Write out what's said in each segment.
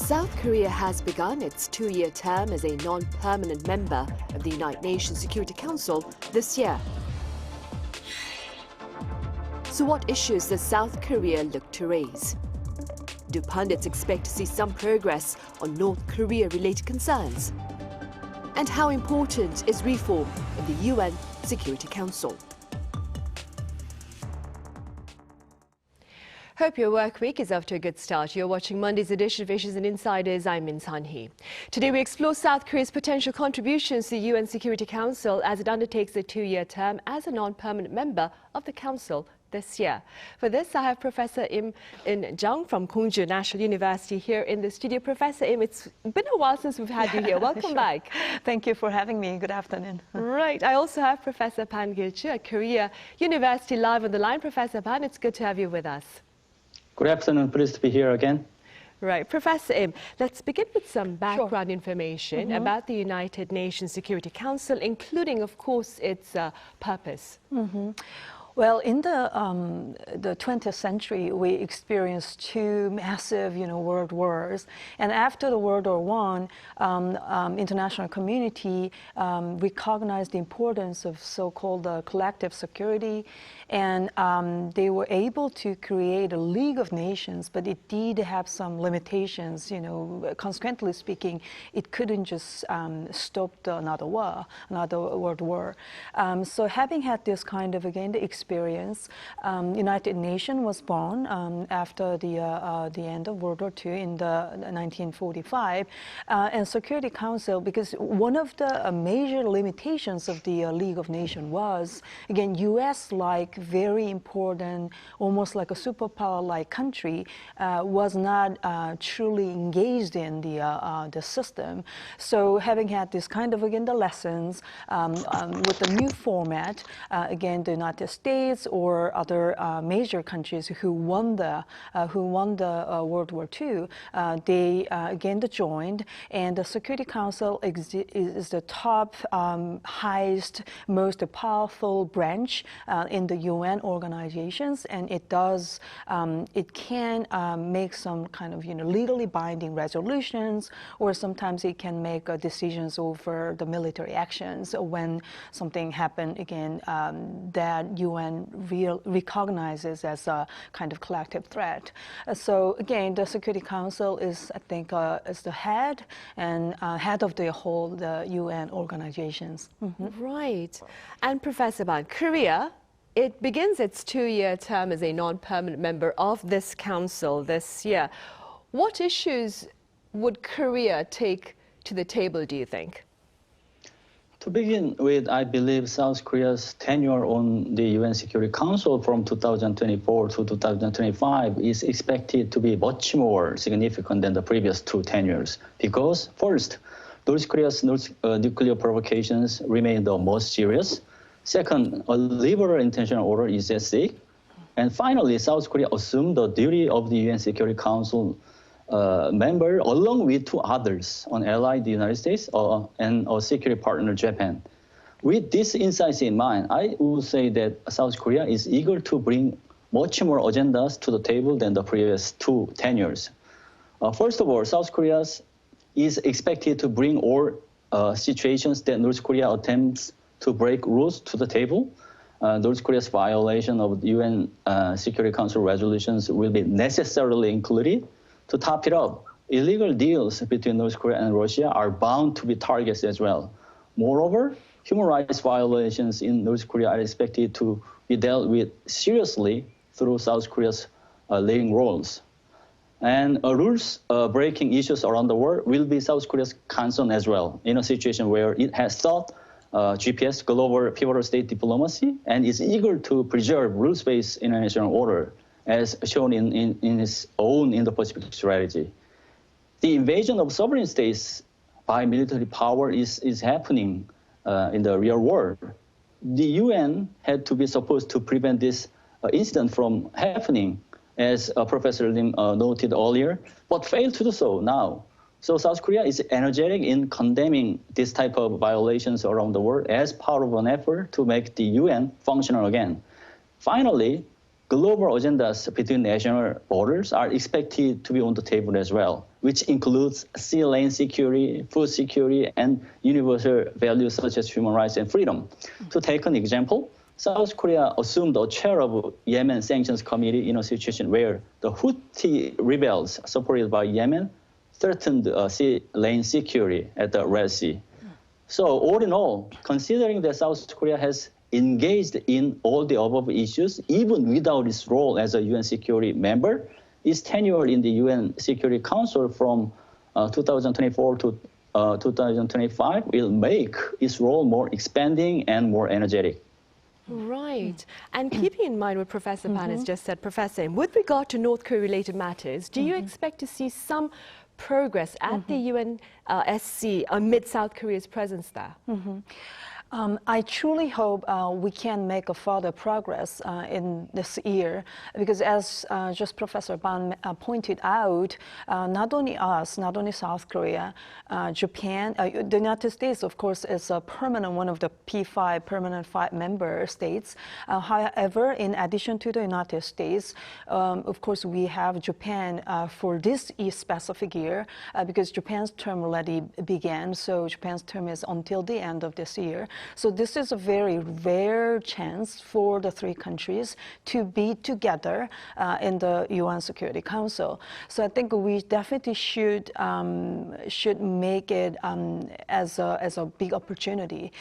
South Korea has begun its two-year term as a non-permanent member of the United Nations Security Council this year. So what issues does South Korea look to raise? Do pundits expect to see some progress on North Korea-related concerns? And how important is reform of the UN Security Council? Hope your work week is off to a good start. You're watching Monday's edition of Issues and Insiders. I'm Min Sunhee. Today we explore South Korea's potential contributions to the UN Security Council as it undertakes a two-year term as a non-permanent member of the Council this year. For this, I have Professor Lim Eun-jung from Kongju National University here in the studio. Professor Im, it's been a while since we've had you here. Welcome Sure. back. Thank you for having me. Good afternoon. Right. I also have Professor Ban Kil Joo at Korea University live on the line. Professor Ban, it's good to have you with us. Good afternoon. Pleased to be here again. Right. Professor Im, let's begin with some background information Mm-hmm. about the United Nations Security Council, including, of course, its purpose. Mm-hmm. Well, in the 20th century, we experienced two massive, world wars. And after the World War I, international community recognized the importance of so-called collective security. And they were able to create a League of Nations, but it did have some limitations. Consequently speaking, it couldn't just stop another world war. So having had this kind of, again, the experience, United Nations was born after the end of World War II in the 1945, and Security Council, because one of the major limitations of the League of Nations was, again, U.S.-like very important, almost like a superpower-like country, was not truly engaged in the system. So having had this kind of, again, the lessons with the new format, again, the United States or other major countries who won the World War II, they again joined, and the Security Council is the top, highest, most powerful branch in the UN organizations, and it can make some kind of legally binding resolutions, or sometimes it can make decisions over the military actions when something happened again that UN recognizes as a kind of collective threat. So again, the Security Council is, I think, is the head of the UN organizations. Mm-hmm. Right. And Professor Ban, Korea, it begins its two-year term as a non-permanent member of this council this year. What issues would Korea take to the table, do you think? To begin with, I believe South Korea's tenure on the UN Security Council from 2024 to 2025 is expected to be much more significant than the previous two tenures. Because first, North Korea's nuclear provocations remain the most serious. Second, a liberal international order is at stake. And finally, South Korea assumed the duty of the UN Security Council member along with two others, an ally, the United States, and a security partner, Japan. With these insights in mind, I would say that South Korea is eager to bring much more agendas to the table than the previous two tenures. First of all, South Korea is expected to bring all situations that North Korea attempts to break rules to the table. North Korea's violation of UN Security Council resolutions will be necessarily included. To top it up, illegal deals between North Korea and Russia are bound to be targets as well. Moreover, human rights violations in North Korea are expected to be dealt with seriously through South Korea's leading roles. And rules-breaking issues around the world will be South Korea's concern as well, in a situation where it has sought GPS, global pivotal state diplomacy, and is eager to preserve rules-based international order, as shown in its own Indo-Pacific strategy. The invasion of sovereign states by military power is happening in the real world. The UN had to be supposed to prevent this incident from happening, as Professor Lim noted earlier, but failed to do so now. So South Korea is energetic in condemning this type of violations around the world as part of an effort to make the UN functional again. Finally, global agendas between national borders are expected to be on the table as well, which includes sea lane security, food security, and universal values such as human rights and freedom. To take an example, South Korea assumed the chair of Yemen Sanctions Committee in a situation where the Houthi rebels supported by Yemen threatened sea lane security at the Red Sea. So all in all, considering that South Korea has engaged in all the above issues, even without its role as a UN security member, its tenure in the UN Security Council from 2024 to 2025 will make its role more expanding and more energetic. Right. And keeping in mind what Professor Ban has just said, Professor, with regard to North Korea-related matters, do you expect to see some progress at the UNSC amid South Korea's presence there? I truly hope we can make a further progress in this year, because as just Professor Ban pointed out, not only us, not only South Korea, Japan, the United States, of course, is a permanent, one of the P5 permanent 5 member states. However, in addition to the United States, of course, we have Japan for this specific year, because Japan's term already began, so Japan's term is until the end of this year. So this is a very rare chance for the three countries to be together in the UN Security Council. So I think we definitely should make it as a big opportunity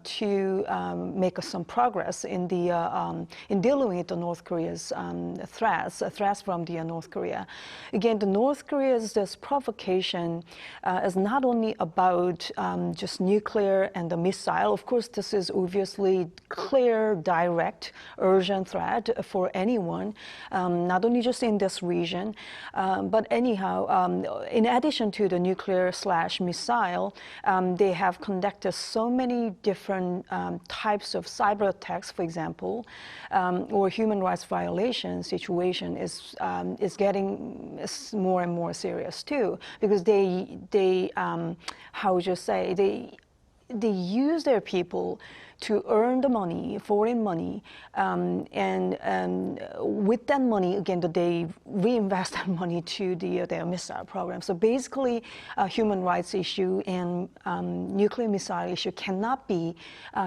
to make some progress in dealing with the North Korea's threats from the North Korea. Again, the North Korea's this provocation is not only about just nuclear and the missile. Of course, this is obviously clear, direct, urgent threat for anyone, not only just in this region, but anyhow, in addition to the nuclear/missile, they have conducted so many different types of cyber attacks, for example, or human rights violation situation is getting more and more serious too, because they how would you say, they use their people to earn the money, foreign money, and with that money, again, they reinvest that money to their missile program. So basically, a human rights issue and nuclear missile issue cannot be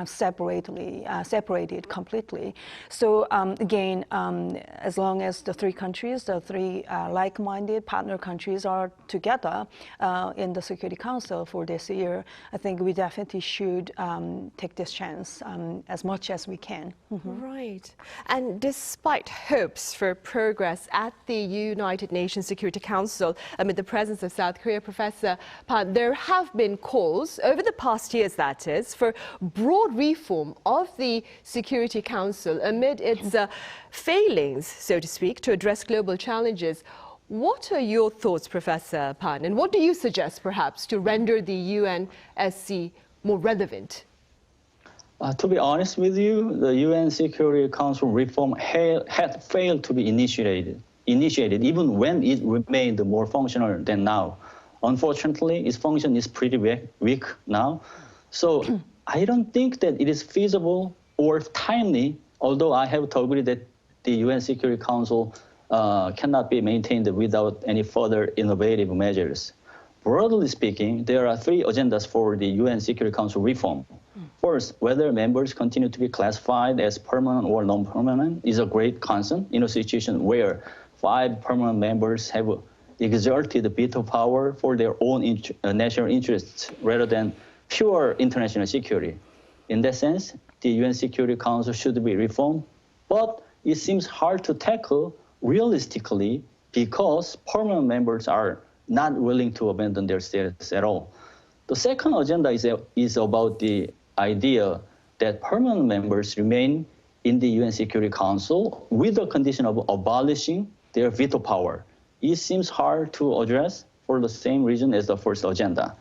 separated completely. So again, as long as the three countries, the three like-minded partner countries are together in the Security Council for this year, I think we definitely should take this chance as much as we can. Right. And despite hopes for progress at the United Nations Security Council amid the presence of South Korea, Professor Ban, there have been calls over the past years, that is, for broad reform of the Security Council amid its failings, so to speak, to address global challenges. What are your thoughts, Professor Ban, and what do you suggest, perhaps, to render the UNSC more relevant? To be honest with you, the UN Security Council reform had failed to be initiated even when it remained more functional than now. Unfortunately, its function is pretty weak now. So I don't think that it is feasible or timely, although I have to agree that the UN Security Council cannot be maintained without any further innovative measures. Broadly speaking, there are three agendas for the UN Security Council reform. First, whether members continue to be classified as permanent or non-permanent is a great concern in a situation where 5 permanent members have exerted veto power for their own national interests rather than pure international security. In that sense, the UN Security Council should be reformed, but it seems hard to tackle realistically because permanent members are not willing to abandon their status at all. The second agenda is about the idea that permanent members remain in the UN Security Council with the condition of abolishing their veto power. It seems hard to address for the same reason as the first agenda.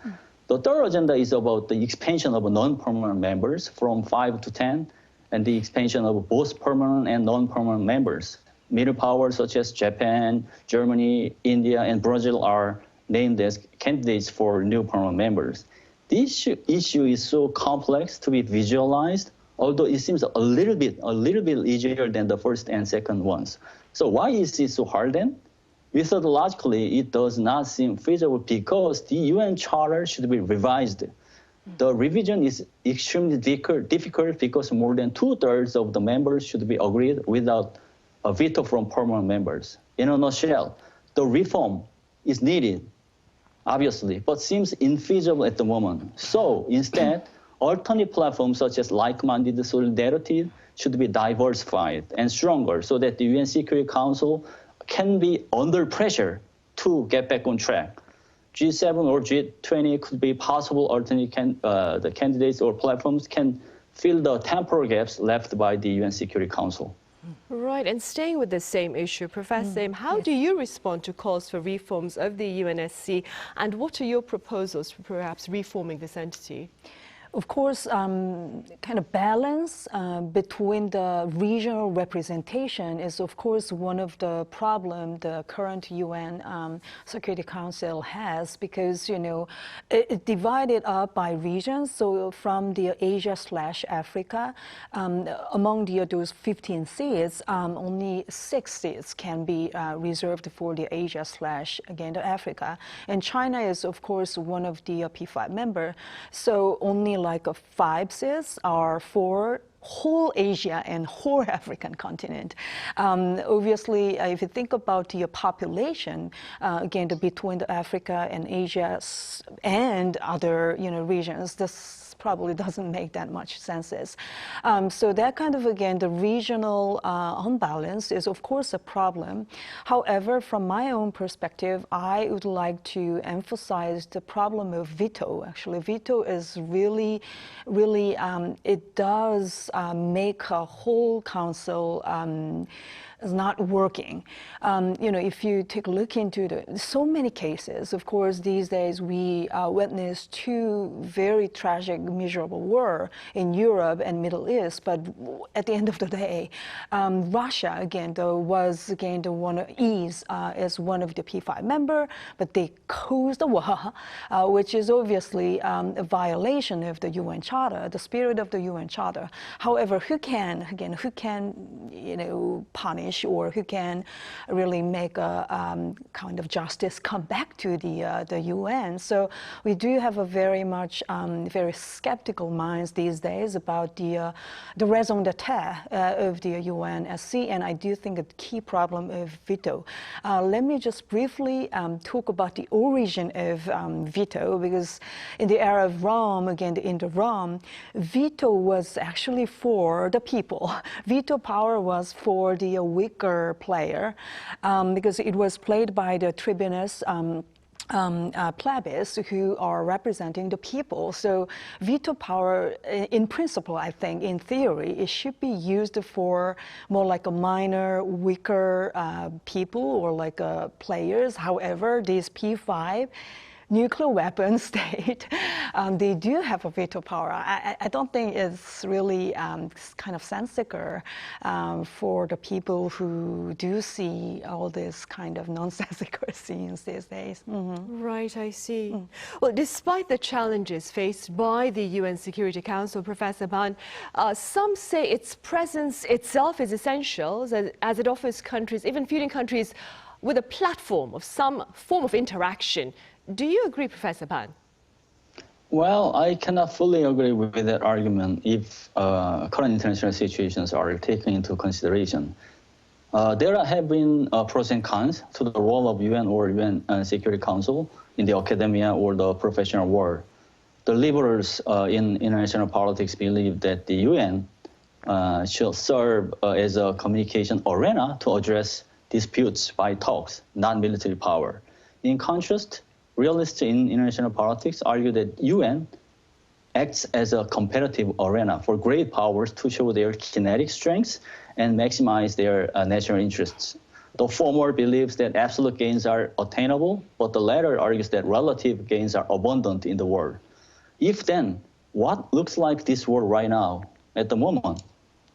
The third agenda is about the expansion of non-permanent members from 5 to 10 and the expansion of both permanent and non-permanent members. Middle powers such as Japan, Germany, India, and Brazil are named as candidates for new permanent members. This issue is so complex to be visualized although it seems a little bit easier than the first and second ones. So why is it so hard then? Methodologically, it does not seem feasible because the UN Charter should be revised. The revision is extremely difficult because more than 2/3 of the members should be agreed without a veto from permanent members. In a nutshell, the reform is needed, obviously, but seems infeasible at the moment. So instead, alternate platforms such as like-minded solidarity should be diversified and stronger so that the UN Security Council can be under pressure to get back on track. G7 or G20 could be possible alternate the candidates or platforms can fill the temporal gaps left by the UN Security Council. Right, and staying with the same issue, Professor Lim, how do you respond to calls for reforms of the UNSC, and what are your proposals for perhaps reforming this entity? Of course, kind of balance between the regional representation is, of course, one of the problems the current UN Security Council has, because, you know, it divided up by regions. So from the Asia/Africa, among those 15 seats, only 6 seats can be reserved for the Asia/again the Africa. And China is, of course, one of the P5 members. So only like 5 seats are for whole Asia and whole African continent. Obviously, if you think about the population, again, between the Africa and Asia and other, you know, regions, this probably doesn't make that much sense. So that kind of, again, the regional unbalance is, of course, a problem. However, from my own perspective, I would like to emphasize the problem of veto. Actually, veto is really, it does make a whole council is not working. You know, if you take a look into so many cases, of course, these days we witness 2 very tragic, miserable war in Europe and Middle East. But at the end of the day, Russia, again, was the one as one of the P5 member, but they caused the war, which is obviously a violation of the UN Charter, the spirit of the UN Charter. However, who can, you know, punish or who can really make a kind of justice come back to the UN. So we do have a very very skeptical minds these days about the raison d'etre of the UNSC, and I do think a key problem of veto. Let me just briefly talk about the origin of veto, because in the era of Rome, again, in the Rome, veto was actually for the people. Veto power was for the weaker player, because it was played by the tribunus plebis who are representing the people. So veto power, in principle, I think, in theory, it should be used for more like a minor, weaker people or like players. However, these P5 nuclear weapon state, they do have a veto power. I don't think it's really kind of sensical for the people who do see all this kind of nonsensical scenes these days. Right, I see. Well, despite the challenges faced by the UN Security Council, Professor Ban, some say its presence itself is essential as it offers countries, even feuding countries, with a platform of some form of interaction. Do you agree, Professor Ban? Well, I cannot fully agree with that argument if current international situations are taken into consideration. There have been pros and cons to the role of UN or UN Security Council in the academia or the professional world. The liberals in international politics believe that the UN should serve as a communication arena to address disputes by talks, not military power. In contrast, realists in international politics argue that UN acts as a competitive arena for great powers to show their kinetic strengths and maximize their national interests. The former believes that absolute gains are attainable, but the latter argues that relative gains are abundant in the world. If then, what looks like this world right now, at the moment?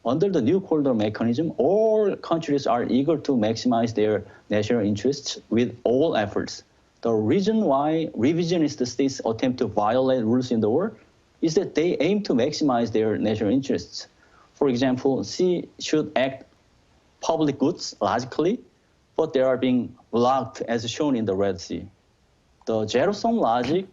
Under the new corridor mechanism, all countries are eager to maximize their national interests with all efforts. The reason why revisionist states attempt to violate rules in the world is that they aim to maximize their national interests. For example, sea should act public goods logically, but they are being blocked as shown in the Red Sea. The zero-sum logic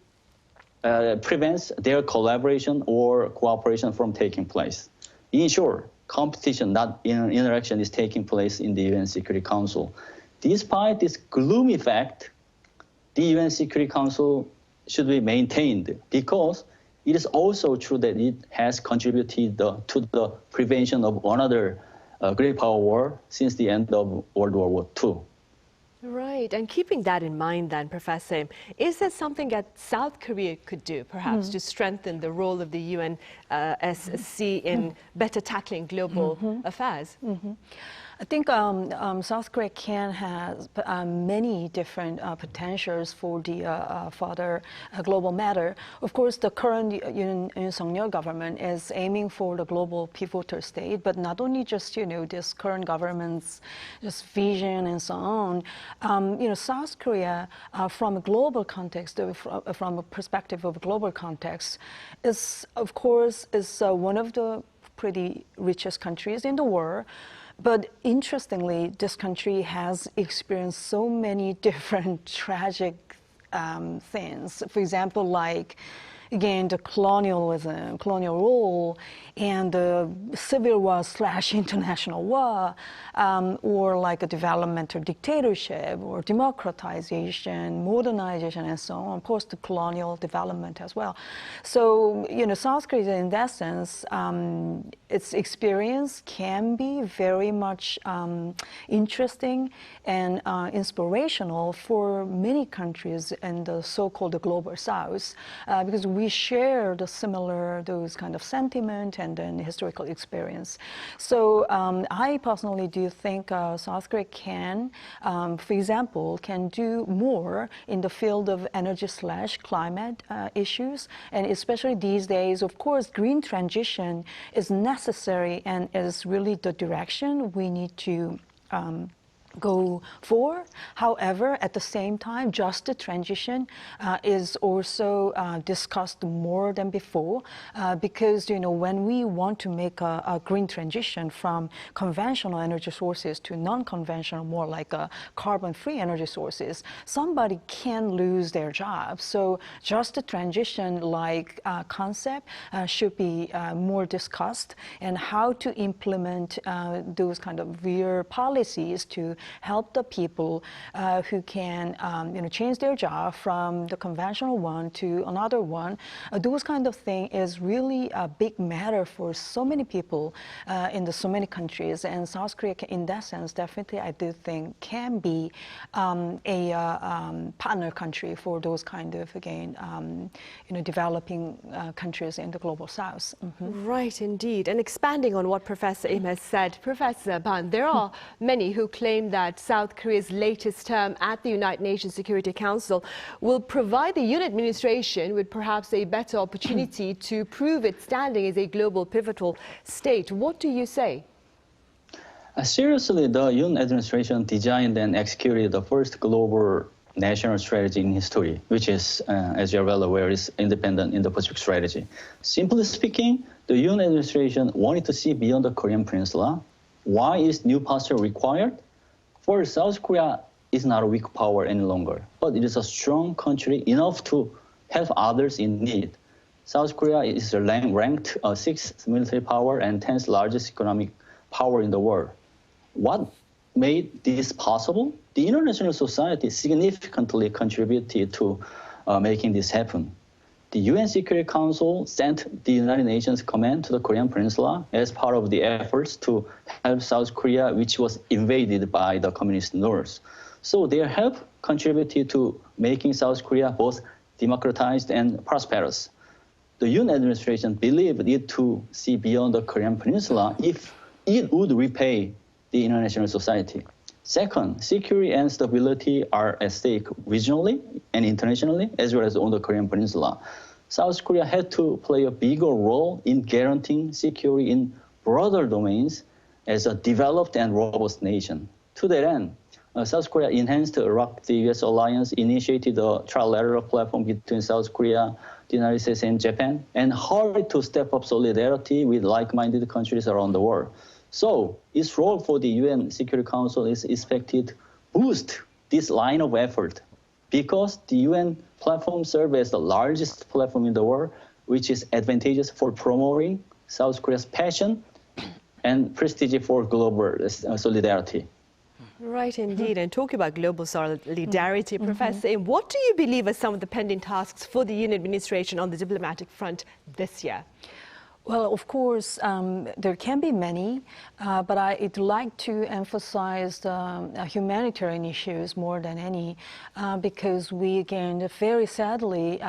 prevents their collaboration or cooperation from taking place. In short, competition, not interaction, is taking place in the UN Security Council. Despite this gloomy fact, the UN Security Council should be maintained because it is also true that it has contributed to the prevention of another great power war since the end of World War II. Right, and keeping that in mind then, Professor, is there something that South Korea could do, perhaps, to strengthen the role of the UNSC in better tackling global affairs? I think South Korea has many different potentials for the further global matter. Of course, the current Yoon government is aiming for the global pivotal state, but not only just this current government's just vision and so on. South Korea, from a global context, from a perspective of global context, is of course one of the pretty richest countries in the world. But interestingly, this country has experienced so many different tragic things. For example, like, again, the colonial rule, and the civil war / international war, or like a developmental dictatorship, or democratization, modernization, and so on, post-colonial development as well. So, South Korea, in that sense, its experience can be very much interesting and inspirational for many countries in the so-called global South, because we share those kind of sentiment and then historical experience. So I personally do think South Korea can, for example, can do more in the field of energy / climate issues. And especially these days, of course, green transition is necessary and is really the direction we need to go for. However, at the same time, just the transition is also discussed more than before, because when we want to make a green transition from conventional energy sources to non-conventional, more like carbon-free energy sources, somebody can lose their job. So just the transition concept should be more discussed, and how to implement those kind of real policies to help the people who can change their job from the conventional one to another one. Those kind of thing is really a big matter for so many people in so many countries, and South Korea, in that sense, definitely I do think can be a partner country for those kind of, again, developing countries in the global South. Right, indeed. And expanding on what Professor Im has said, Professor Ban, there are many who claim that South Korea's latest term at the United Nations Security Council will provide the Yoon administration with perhaps a better opportunity to prove its standing as a global pivotal state. What do you say? Seriously, the Yoon administration designed and executed the first global national strategy in history, which is, as you're well aware, is independent Indo-Pacific strategy. Simply speaking, the Yoon administration wanted to see beyond the Korean Peninsula. Why is new posture required? For South Korea is not a weak power any longer, but it is a strong country enough to help others in need. South Korea is ranked 6th military power and 10th largest economic power in the world. What made this possible? The international society significantly contributed to making this happen. The UN Security Council sent the United Nations Command to the Korean Peninsula as part of the efforts to help South Korea, which was invaded by the communist North. So their help contributed to making South Korea both democratized and prosperous. The Yoon administration believed it to see beyond the Korean Peninsula if it would repay the international society. Second, security and stability are at stake regionally and internationally, as well as on the Korean Peninsula. South Korea had to play a bigger role in guaranteeing security in broader domains as a developed and robust nation. To that end, South Korea enhanced Iraq, the U.S. alliance, initiated a trilateral platform between South Korea, the United States, and Japan, and hurried to step up solidarity with like-minded countries around the world. So its role for the UN Security Council is expected to boost this line of effort because the UN platform serves as the largest platform in the world, which is advantageous for promoting South Korea's passion and prestige for global solidarity. Right, indeed. And talking about global solidarity, Professor Im, what do you believe are some of the pending tasks for the UN administration on the diplomatic front this year? Well, of course, there can be many, but I'd like to emphasize the humanitarian issues more than any, because we, again, very sadly,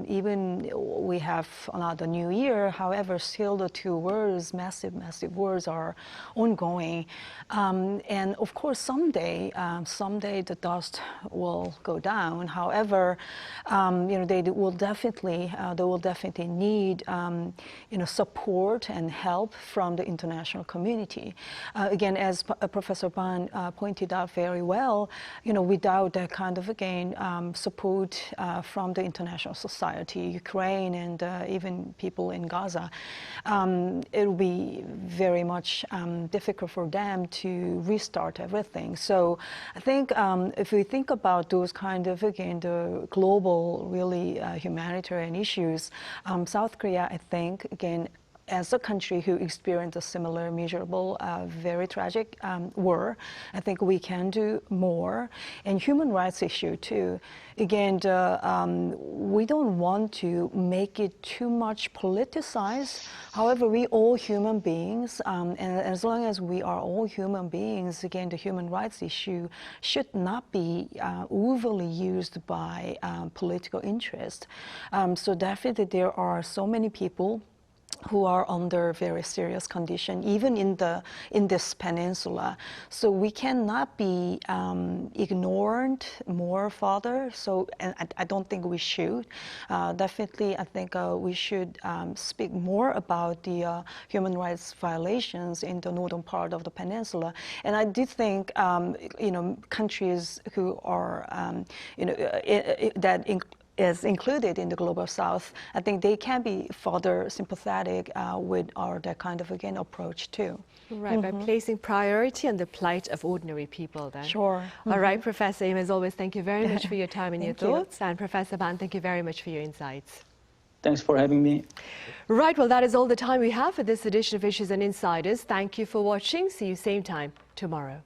even we have another new year, however, still the two wars, massive wars are ongoing. And of course, someday the dust will go down. However, they will definitely need, support and help from the international community. Again, as Professor Ban pointed out very well, without that kind of, again, support from the international society, Ukraine and even people in Gaza, it will be very much difficult for them to restart everything. So I think if we think about those kind of, again, the global, really humanitarian issues, South Korea, I think, again, as a country who experienced a similar, miserable, very tragic war, I think we can do more. And human rights issue too. Again, we don't want to make it too much politicized. However, we all human beings, and as long as we are all human beings, again, the human rights issue should not be overly used by political interest. So definitely there are so many people who are under very serious condition, even in this peninsula. So we cannot be ignored more further. So, and I don't think we should. Definitely, I think we should speak more about the human rights violations in the northern part of the peninsula. And I do think, countries who are, is included in the Global South, I think they can be further sympathetic with that kind of, again, approach too. Right, by placing priority on the plight of ordinary people then. Sure. All right, Professor Im, as always, thank you very much for your time and your thoughts. And Professor Ban, thank you very much for your insights. Thanks for having me. Right, well, that is all the time we have for this edition of Issues and Insiders. Thank you for watching. See you same time tomorrow.